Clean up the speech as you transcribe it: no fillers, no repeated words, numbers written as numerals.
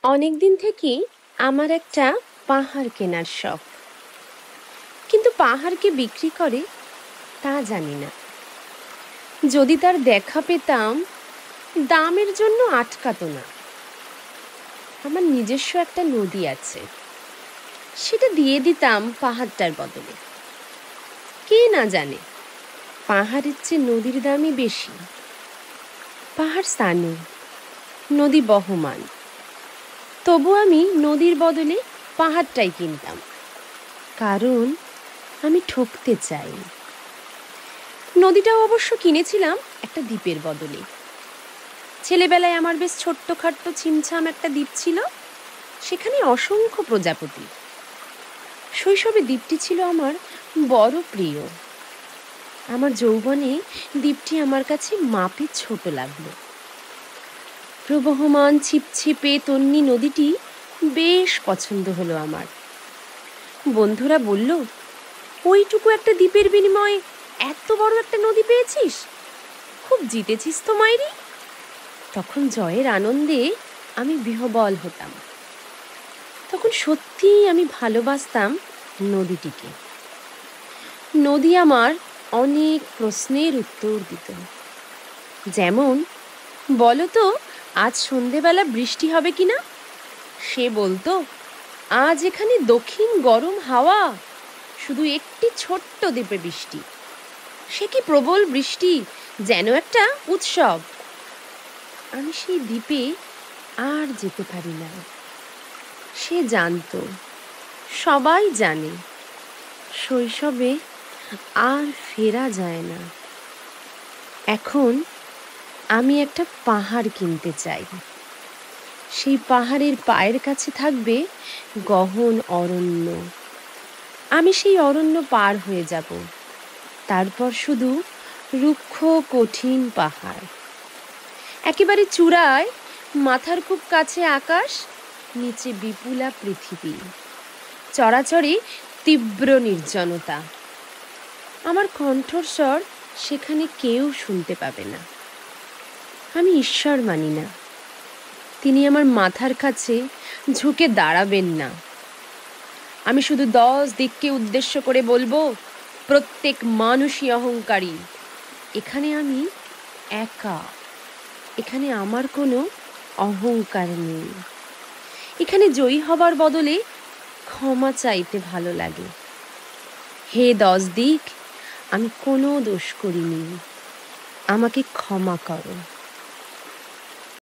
অনেকদিন থেকেই আমার একটা পাহাড় কেনার শখ, কিন্তু পাহাড়কে বিক্রি করে তা জানি না। যদি তার দেখা পেতাম, দামের জন্য আটকাতো না। আমার নিজস্ব একটা নদী আছে, সেটা দিয়ে দিতাম পাহাড়টার বদলে। কে না জানে পাহাড়ের চেয়ে নদীর দামই বেশি। পাহাড় স্থানীয়, নদী বহমান, তবু আমি নদীর বদলে পাহাড়টাই কিনতাম, কারণ আমি ঠকতে চাই। নদীটাও অবশ্য কিনেছিলাম একটা দ্বীপের বদলে। ছেলেবেলায় আমার বেশ ছোট্টখাট্ট ছিমছাম একটা দ্বীপ ছিল, সেখানে অসংখ্য প্রজাপতি। শৈশবে দ্বীপটি ছিল আমার বড় প্রিয়। আমার যৌবনে দ্বীপটি আমার কাছে মাপে ছোট লাগলো। প্রবহমান ছিপছিপে তন্নি নদীটি বেশ পছন্দ হলো আমার। বন্ধুরা বলল, ওইটুকু একটা দ্বীপের বিনিময়ে এত বড় একটা নদী পেয়েছিস, খুব জিতেছিস তো মাইরি। তখন জয়ের আনন্দে আমি বিহ্বল হতাম। তখন সত্যিই আমি ভালোবাসতাম নদীটিকে। নদী আমার অনেক প্রশ্নের উত্তর দিত। যেমন, বলো তো আজ সন্ধেবেলা বৃষ্টি হবে কিনা? সে বলতো, আজ এখানে দক্ষিণ গরম হাওয়া, শুধু একটি ছোট্ট দ্বীপে বৃষ্টি। সে কি প্রবল বৃষ্টি, যেন একটা উৎসব। আমি সেই দ্বীপে আর যেতে পারি না। সে জানতো, সবাই জানে, শৈশবে আর ফেরা যায় না। এখন আমি একটা পাহাড় কিনতে চাই। সেই পাহাড়ের পায়ের কাছে থাকবে গহন অরণ্য। আমি সেই অরণ্য পার হয়ে যাব, তারপর শুধু রুক্ষ কঠিন পাহাড়। একেবারে চূড়ায় মাথার খুব কাছে আকাশ, নিচে বিপুলা পৃথিবী, চরাচরে তীব্র নির্জনতা। আমার কণ্ঠস্বর সেখানে কেউ শুনতে পাবে না। আমি ঈশ্বর মানি না, তিনি আমার মাথার কাছে ঝুঁকে দাঁড়াবেন না। আমি শুধু 10 দিককে উদ্দেশ্য করে বলবো, প্রত্যেক মানুষই অহংকারী। এখানে আমি একা, এখানে আমার কোনো অহংকার নেই। এখানে জয়ী হবার বদলে ক্ষমা চাইতে ভালো লাগে। হে 10 দিক, আমি কোনো দোষ করিনি, আমাকে ক্ষমা করো।